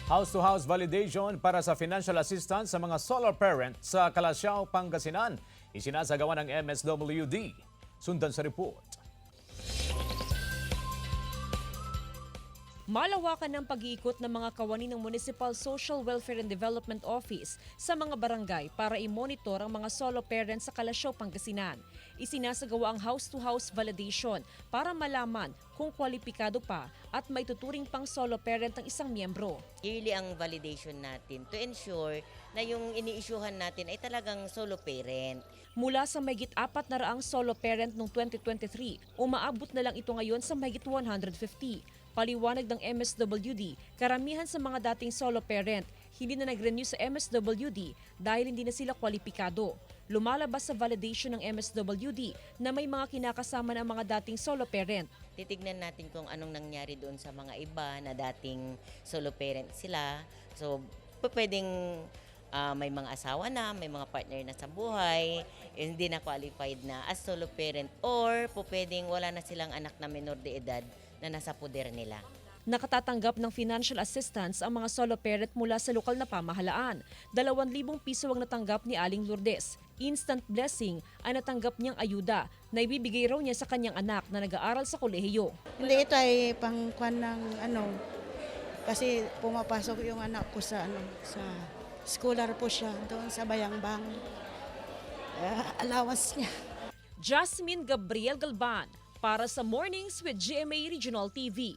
House-to-house validation para sa financial assistance sa mga solar parent sa Calasiao, Pangasinan. Isinasagawa ng MSWD. Sundan sa report. Malawakan ng pag-iikot ng mga kawani ng Municipal Social Welfare and Development Office sa mga barangay para i-monitor ang mga solo parents sa Calasiao, Pangasinan. Isinasagawa ang house-to-house validation para malaman kung kwalipikado pa at may tuturing pang solo parent ang isang miyembro. Yearly ang validation natin to ensure na yung ini-issuehan natin ay talagang solo parent. Mula sa mahigit 400 solo parent noong 2023, umaabot na lang ito ngayon sa mahigit 150. Paliwanag ng MSWD, karamihan sa mga dating solo parent hindi na nag-renew sa MSWD dahil hindi na sila kwalipikado. Lumalabas sa validation ng MSWD na may mga kinakasama ng mga dating solo parent. Titignan natin kung anong nangyari doon sa mga iba na dating solo parent sila. So, pwedeng may mga asawa na, may mga partner na sa buhay, hindi na qualified na as solo parent, or pwedeng wala na silang anak na menor de edad na nasa poder nila. Nakatatanggap ng financial assistance ang mga solo parent mula sa lokal na pamahalaan. 2,000 piso ang natanggap ni Aling Lourdes. Instant blessing ay natanggap niyang ayuda na ibibigay raw niya sa kanyang anak na nag-aaral sa kolehiyo. Hindi, ito ay pangkwan ng kasi pumapasok yung anak ko sa sa scholar po siya doon sa Bayangbang. Allowance niya. Jasmine Gabriel Galban para sa Mornings with GMA Regional TV.